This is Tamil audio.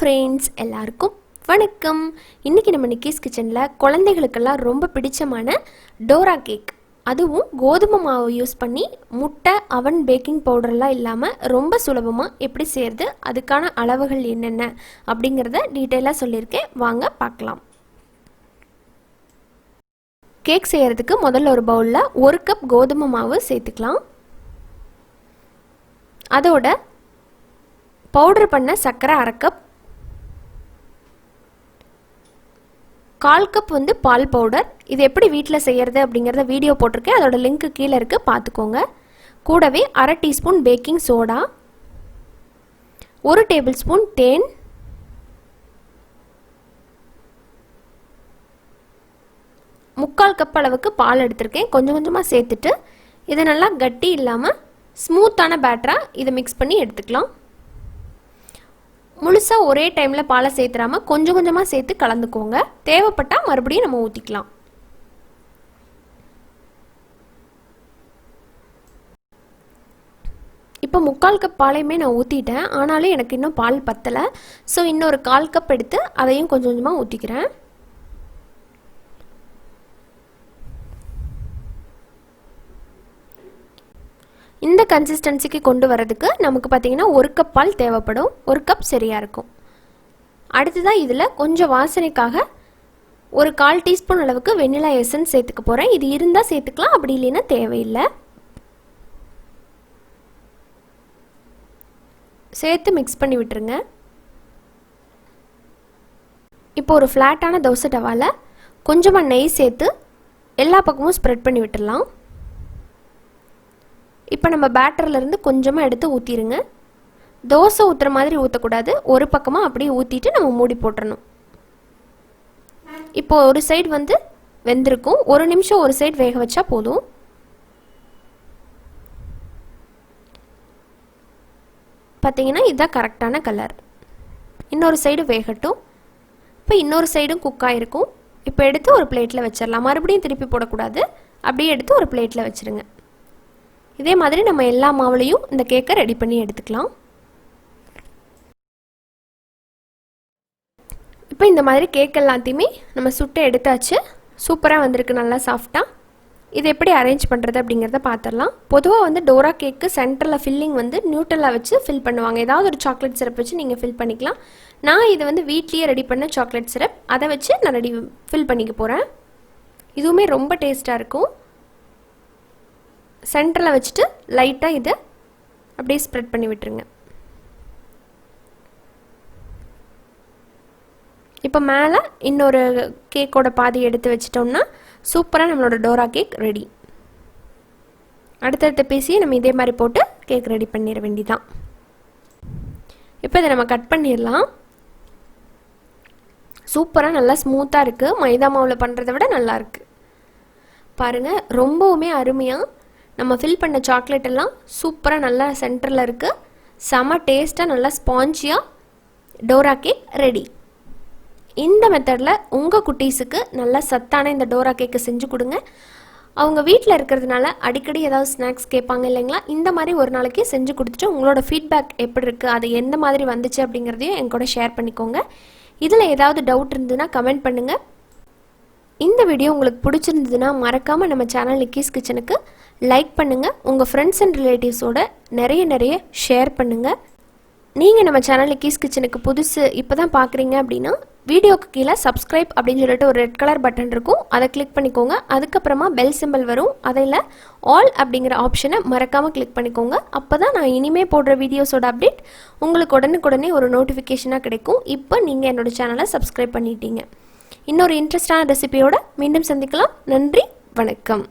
ஃப்ரெண்ட்ஸ், எல்லாருக்கும் வணக்கம். இன்றைக்கி நம்ம நிக்கிஸ் கிச்சனில் குழந்தைகளுக்கெல்லாம் ரொம்ப பிடிச்சமான டோரா கேக், அதுவும் கோதுமை மாவு யூஸ் பண்ணி முட்டை அவன் பேக்கிங் பவுடர்லாம் இல்லாமல் ரொம்ப சுலபமாக எப்படி செய்கிறது, அதுக்கான அளவுகள் என்னென்ன அப்படிங்கிறத டீட்டெயிலாக சொல்லியிருக்கேன். வாங்க பார்க்கலாம். கேக் செய்கிறதுக்கு முதல்ல ஒரு பவுலில் 1 கப் கோதுமை மாவு சேர்த்துக்கலாம். அதோட பவுடர் பண்ண சர்க்கரை 1/2 கப், 1/4 கப் பால் பவுடர். இது எப்படி வீட்டில் செய்கிறது அப்படிங்கிறத வீடியோ போட்டிருக்கேன், அதோட லிங்க் கீழே இருக்குது, பார்த்துக்கோங்க. கூடவே 1/2 teaspoon baking soda, 1 tablespoon தேன், 3/4 கப் அளவுக்கு பால் எடுத்திருக்கேன். கொஞ்சம் கொஞ்சமாக சேர்த்துட்டு இதை நல்லா கட்டி இல்லாமல் ஸ்மூத்தான பேட்டராக இதை மிக்ஸ் பண்ணி எடுத்துக்கலாம். முழுசாக ஒரே டைமில் பாலை சேர்த்துறாமல் கொஞ்சம் கொஞ்சமாக சேர்த்து கலந்துக்கோங்க. தேவைப்பட்டால் மறுபடியும் நம்ம ஊற்றிக்கலாம். இப்போ 3/4 கப் பாலையுமே நான் ஊற்றிட்டேன். ஆனாலும் எனக்கு இன்னும் பால் பத்தலை. ஸோ இன்னொரு 1/4 கப் எடுத்து அதையும் கொஞ்சம் கொஞ்சமாக ஊற்றிக்கிறேன். இந்த கன்சிஸ்டன்சிக்கு கொண்டு வரதுக்கு நமக்கு பார்த்திங்கன்னா 1 கப் பால் தேவைப்படும். 1 கப் சரியாக இருக்கும். அடுத்ததான் இதில் கொஞ்சம் வாசனைக்காக ஒரு 1/4 டீஸ்பூன் அளவுக்கு வெண்ணிலா எசன்ஸ் சேர்த்துக்க போகிறேன். இது இருந்தால் சேர்த்துக்கலாம், அப்படி இல்லைன்னா தேவையில்லை. சேர்த்து மிக்ஸ் பண்ணி விட்டுருங்க. இப்போ ஒரு ஃப்ளாட்டான தோசை டவாவில் கொஞ்சமாக நெய் சேர்த்து எல்லா பக்கமும் ஸ்ப்ரெட் பண்ணி விட்டுடலாம். இப்போ நம்ம பேட்டர்லேருந்து கொஞ்சமாக எடுத்து ஊற்றிடுங்க. தோசை ஊற்றுற மாதிரி ஊற்றக்கூடாது, ஒரு பக்கமாக அப்படியே ஊற்றிட்டு நம்ம மூடி போட்டுறணும். இப்போ ஒரு சைடு வெந்திருக்கும். 1 நிமிஷம் ஒரு சைடு வேக வச்சா போதும். பார்த்தீங்கன்னா இதுதான் கரெக்டான கலர். இன்னொரு சைடு வேகட்டும். இப்போ இன்னொரு சைடும் குக் ஆகிருக்கும். இப்போ எடுத்து ஒரு பிளேட்டில் வச்சிடலாம். மறுபடியும் திருப்பி போடக்கூடாது, அப்படியே எடுத்து ஒரு பிளேட்டில் வச்சுருங்க. இதே மாதிரி நம்ம எல்லா மாவுலையும் இந்த கேக்கை ரெடி பண்ணி எடுத்துக்கலாம். இப்போ இந்த மாதிரி கேக் எல்லாத்தையுமே நம்ம சுட்டு எடுத்தாச்சு. சூப்பராக வந்திருக்கு, நல்லா சாஃப்டாக. இது எப்படி அரேஞ்ச் பண்ணுறது அப்படிங்கிறத பார்த்துடலாம். பொதுவாக டோரா கேக்கு சென்டரில் ஃபில்லிங் நியூட்ரலா வச்சு ஃபில் பண்ணுவாங்க. ஏதாவது ஒரு சாக்லேட் சிரப் வச்சு நீங்கள் ஃபில் பண்ணிக்கலாம். நான் இது வீட்லேயே ரெடி பண்ண சாக்லேட் சிரப், அதை வச்சு நான் ஃபில் பண்ணிக்க போகிறேன். இதுவுமே ரொம்ப டேஸ்ட்டாக இருக்கும். சென்டரில் வச்சுட்டு லைட்டாக இதை அப்படியே ஸ்ப்ரெட் பண்ணி விட்டுருங்க. இப்போ மேலே இன்னொரு கேக்கோட பாதி எடுத்து வச்சிட்டோம்னா சூப்பராக நம்மளோட டோரா கேக் ரெடி. அடுத்தடுத்த பீஸையே நம்ம இதே மாதிரி போட்டு கேக் ரெடி பண்ணிட வேண்டிதான். இப்போ இதை நம்ம கட் பண்ணிடலாம். சூப்பராக நல்லா ஸ்மூத்தாக இருக்குது. மைதா மாவில் பண்ணுறதை விட நல்லா இருக்குது. பாருங்கள், ரொம்பவுமே அருமையாக நம்ம ஃபில் பண்ண சாக்லேட் எல்லாம் சூப்பராக நல்லா சென்டரில் இருக்குது. செம டேஸ்ட்டாக நல்லா ஸ்பாஞ்சியாக டோரா கேக் ரெடி. இந்த மெத்தடில் உங்கள் குட்டீஸுக்கு நல்லா சத்தான இந்த டோரா கேக்கு செஞ்சு கொடுங்க. அவங்க வீட்டில் இருக்கிறதுனால அடிக்கடி ஏதாவது ஸ்நாக்ஸ் கேட்பாங்க இல்லைங்களா? இந்த மாதிரி ஒரு நாளைக்கு செஞ்சு கொடுத்துட்டு உங்களோட ஃபீட்பேக் எப்படி இருக்குது, அது எந்த மாதிரி வந்துச்சு அப்படிங்கிறதையும் என் கூட ஷேர் பண்ணிக்கோங்க. இதில் ஏதாவது டவுட் இருந்ததுன்னா கமெண்ட் பண்ணுங்கள். இந்த வீடியோ உங்களுக்கு பிடிச்சிருந்ததுன்னா மறக்காமல் நம்ம சேனல் நிக்கிஸ் கிச்சனுக்கு லைக் பண்ணுங்கள். உங்கள் ஃப்ரெண்ட்ஸ் அண்ட் ரிலேட்டிவ்ஸோட நிறைய ஷேர் பண்ணுங்கள். நீங்கள் நம்ம சேனல் நிக்கிஸ் கிச்சனுக்கு புதுசு இப்போ தான் பார்க்குறீங்க அப்படின்னா வீடியோக்கு கீழே சப்ஸ்கிரைப் அப்படின்னு சொல்லிட்டு ஒரு ரெட் கலர் பட்டன் இருக்கும், அதை கிளிக் பண்ணிக்கோங்க. அதுக்கப்புறமா பெல் சிம்பிள் வரும், அதில் ஆல் அப்படிங்கிற ஆப்ஷனை மறக்காமல் கிளிக் பண்ணிக்கோங்க. அப்போ தான் நான் இனிமேல் போடுற வீடியோஸோட அப்டேட் உங்களுக்கு உடனுக்குடனே ஒரு நோட்டிஃபிகேஷனாக கிடைக்கும். இப்போ நீங்கள் என்னோடய சேனலை சப்ஸ்கிரைப் பண்ணிட்டீங்க. இன்னொரு இன்ட்ரெஸ்டான ரெசிபியோட மீண்டும் சந்திக்கலாம். நன்றி, வணக்கம்.